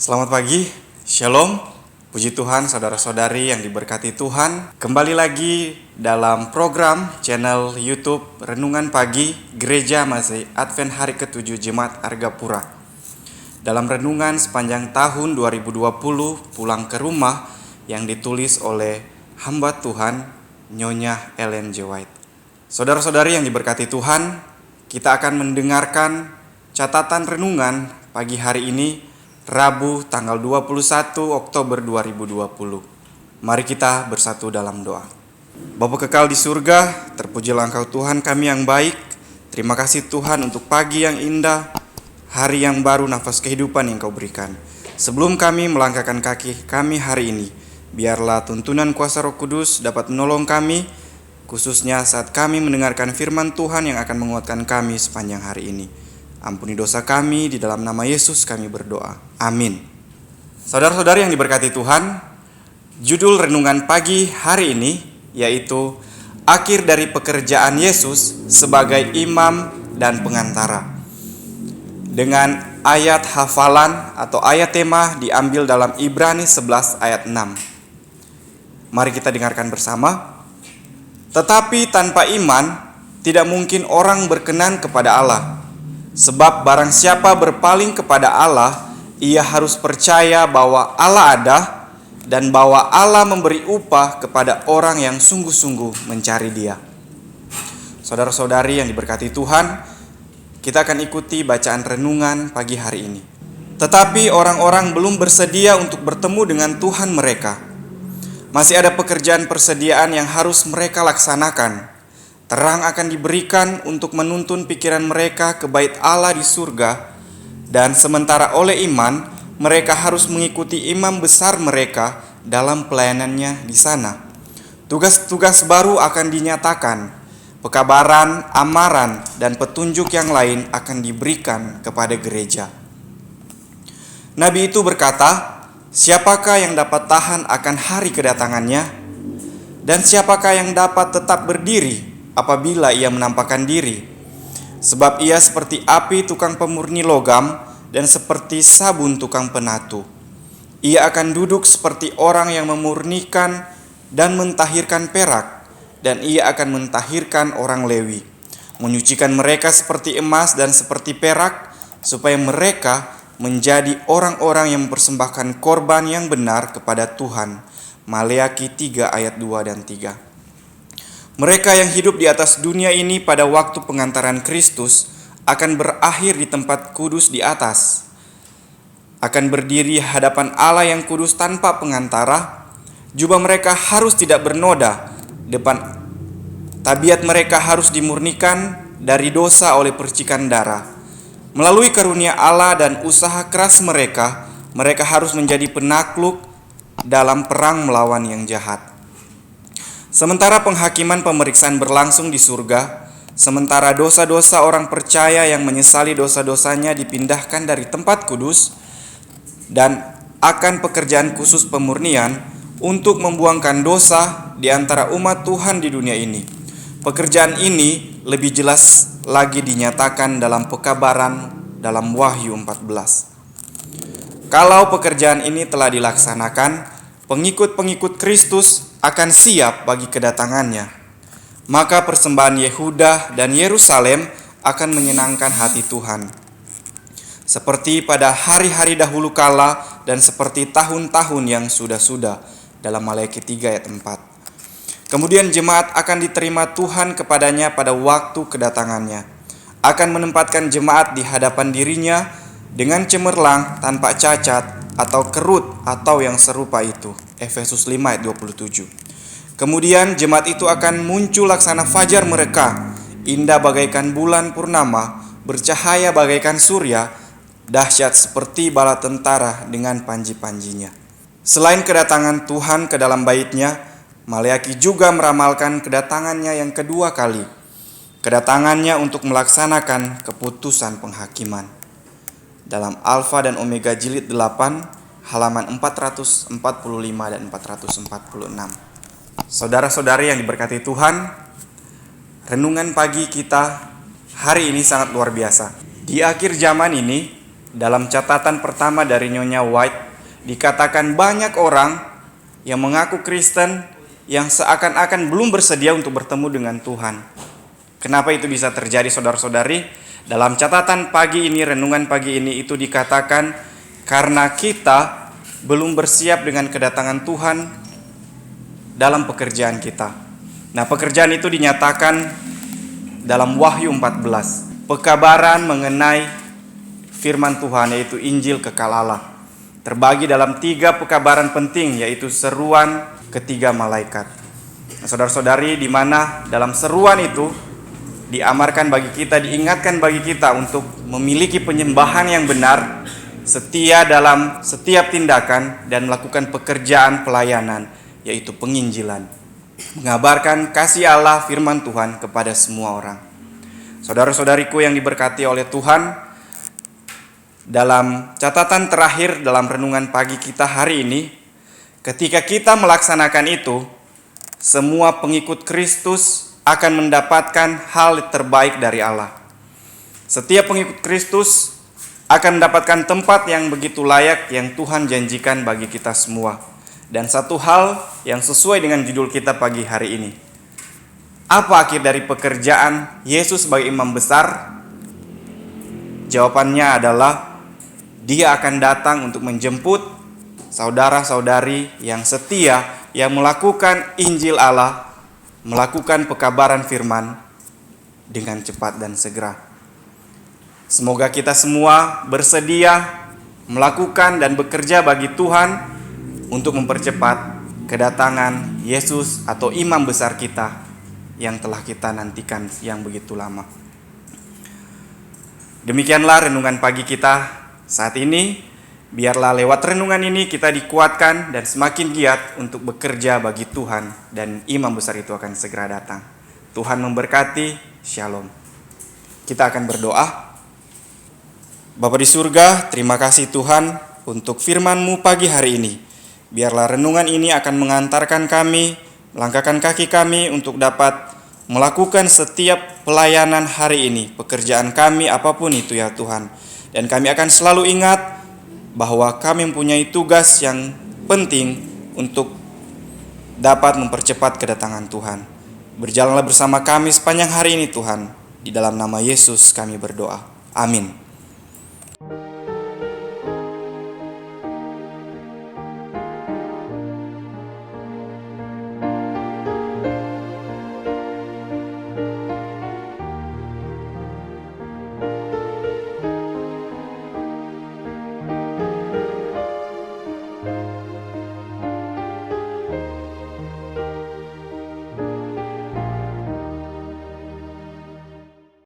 Selamat pagi, Shalom, puji Tuhan saudara-saudari yang diberkati Tuhan. Kembali lagi dalam program channel YouTube Renungan Pagi Gereja Masih Advent Hari ke-7 Jemaat Argapura. Dalam renungan sepanjang tahun 2020 Pulang ke Rumah yang ditulis oleh hamba Tuhan Nyonya Ellen G. White. Saudara-saudari yang diberkati Tuhan, kita akan mendengarkan catatan renungan pagi hari ini, Rabu tanggal 21 Oktober 2020. Mari kita bersatu dalam doa. Bapa kekal di surga, terpujilah Engkau Tuhan kami yang baik. Terima kasih Tuhan untuk pagi yang indah, hari yang baru, nafas kehidupan yang Kau berikan. Sebelum kami melangkahkan kaki kami hari ini, biarlah tuntunan kuasa Roh Kudus dapat menolong kami, khususnya saat kami mendengarkan firman Tuhan yang akan menguatkan kami sepanjang hari ini. Ampuni dosa kami, di dalam nama Yesus kami berdoa. Amin. Saudara-saudari yang diberkati Tuhan, judul renungan pagi hari ini yaitu akhir dari pekerjaan Yesus sebagai imam dan pengantara. Dengan ayat hafalan atau ayat tema diambil dalam Ibrani 11 ayat 6. Mari kita dengarkan bersama. Tetapi tanpa iman tidak mungkin orang berkenan kepada Allah. Sebab barang siapa berpaling kepada Allah, ia harus percaya bahwa Allah ada dan bahwa Allah memberi upah kepada orang yang sungguh-sungguh mencari Dia. Saudara-saudari yang diberkati Tuhan, kita akan ikuti bacaan renungan pagi hari ini. Tetapi orang-orang belum bersedia untuk bertemu dengan Tuhan mereka. Masih ada pekerjaan persediaan yang harus mereka laksanakan. Terang akan diberikan untuk menuntun pikiran mereka ke bait Allah di surga, dan sementara oleh iman mereka harus mengikuti imam besar mereka dalam pelayanannya di sana. Tugas-tugas baru akan dinyatakan, pekabaran, amaran, dan petunjuk yang lain akan diberikan kepada gereja. Nabi itu berkata, siapakah yang dapat tahan akan hari kedatangannya? Dan siapakah yang dapat tetap berdiri apabila ia menampakkan diri? Sebab ia seperti api tukang pemurni logam dan seperti sabun tukang penatu. Ia akan duduk seperti orang yang memurnikan dan mentahirkan perak, dan ia akan mentahirkan orang Lewi, menyucikan mereka seperti emas dan seperti perak, supaya mereka menjadi orang-orang yang mempersembahkan korban yang benar kepada Tuhan. Maleakhi 3 ayat 2 dan 3. Mereka yang hidup di atas dunia ini pada waktu pengantaran Kristus akan berakhir di tempat kudus di atas. Akan berdiri hadapan Allah yang kudus tanpa pengantara. Jubah mereka harus tidak bernoda. Tabiat mereka harus dimurnikan dari dosa oleh percikan darah. Melalui karunia Allah dan usaha keras mereka, mereka harus menjadi penakluk dalam perang melawan yang jahat. Sementara penghakiman pemeriksaan berlangsung di surga, sementara dosa-dosa orang percaya yang menyesali dosa-dosanya dipindahkan dari tempat kudus, dan akan pekerjaan khusus pemurnian untuk membuangkan dosa di antara umat Tuhan di dunia ini. Pekerjaan ini lebih jelas lagi dinyatakan dalam pekabaran dalam Wahyu 14. Kalau pekerjaan ini telah dilaksanakan, pengikut-pengikut Kristus akan siap bagi kedatangannya. Maka persembahan Yehuda dan Yerusalem akan menyenangkan hati Tuhan. Seperti pada hari-hari dahulu kala dan seperti tahun-tahun yang sudah-sudah, dalam Maleakhi 3 ayat 4. Kemudian jemaat akan diterima Tuhan kepadanya pada waktu kedatangannya. Akan menempatkan jemaat di hadapan dirinya dengan cemerlang, tanpa cacat atau kerut atau yang serupa itu. Efesus 5 ayat 27. Kemudian jemaat itu akan muncul laksana fajar mereka, indah bagaikan bulan purnama, bercahaya bagaikan surya, dahsyat seperti bala tentara dengan panji-panjinya. Selain kedatangan Tuhan ke dalam bait-Nya, Maleakhi juga meramalkan kedatangannya yang kedua kali. Kedatangannya untuk melaksanakan keputusan penghakiman. Dalam Alfa dan Omega jilid 8 halaman 445 dan 446. Saudara-saudari yang diberkati Tuhan, renungan pagi kita hari ini sangat luar biasa. Di akhir zaman ini, Dalam catatan pertama dari Nyonya White, dikatakan banyak orang yang mengaku Kristen yang seakan-akan belum bersedia untuk bertemu dengan Tuhan. Kenapa itu bisa terjadi, saudara-saudari? Dalam catatan pagi ini, renungan pagi ini, itu dikatakan karena kita belum bersiap dengan kedatangan Tuhan dalam pekerjaan kita. Nah, pekerjaan itu dinyatakan dalam Wahyu 14. Pekabaran mengenai firman Tuhan, yaitu Injil kekal Allah, terbagi dalam 3 pekabaran penting, yaitu seruan ketiga malaikat. Nah, saudara-saudari, di mana dalam seruan itu diamarkan bagi kita, diingatkan bagi kita untuk memiliki penyembahan yang benar, setia dalam setiap tindakan, dan melakukan pekerjaan pelayanan, yaitu penginjilan, mengabarkan kasih Allah firman Tuhan kepada semua orang. Saudara-saudariku yang diberkati oleh Tuhan, dalam catatan terakhir dalam renungan pagi kita hari ini, ketika kita melaksanakan itu, semua pengikut Kristus akan mendapatkan hal terbaik dari Allah. Setiap pengikut Kristus akan mendapatkan tempat yang begitu layak yang Tuhan janjikan bagi kita semua. Dan satu hal yang sesuai dengan judul kita pagi hari ini, apa akhir dari pekerjaan Yesus sebagai imam besar? Jawabannya adalah Dia akan datang untuk menjemput saudara-saudari yang setia, yang melakukan Injil Allah, melakukan pekabaran firman dengan cepat dan segera. Semoga kita semua bersedia melakukan dan bekerja bagi Tuhan untuk mempercepat kedatangan Yesus atau imam besar kita yang telah kita nantikan yang begitu lama. Demikianlah renungan pagi kita saat ini. Biarlah lewat renungan ini kita dikuatkan dan semakin giat untuk bekerja bagi Tuhan, dan imam besar itu akan segera datang. Tuhan memberkati. Shalom. Kita akan berdoa. Bapa di surga, terima kasih Tuhan untuk firman-Mu pagi hari ini. Biarlah renungan ini akan mengantarkan kami, melangkahkan kaki kami untuk dapat melakukan setiap pelayanan hari ini, pekerjaan kami apapun itu ya Tuhan. Dan kami akan selalu ingat bahwa kami mempunyai tugas yang penting untuk dapat mempercepat kedatangan Tuhan. Berjalanlah bersama kami sepanjang hari ini Tuhan. Di dalam nama Yesus kami berdoa. Amin.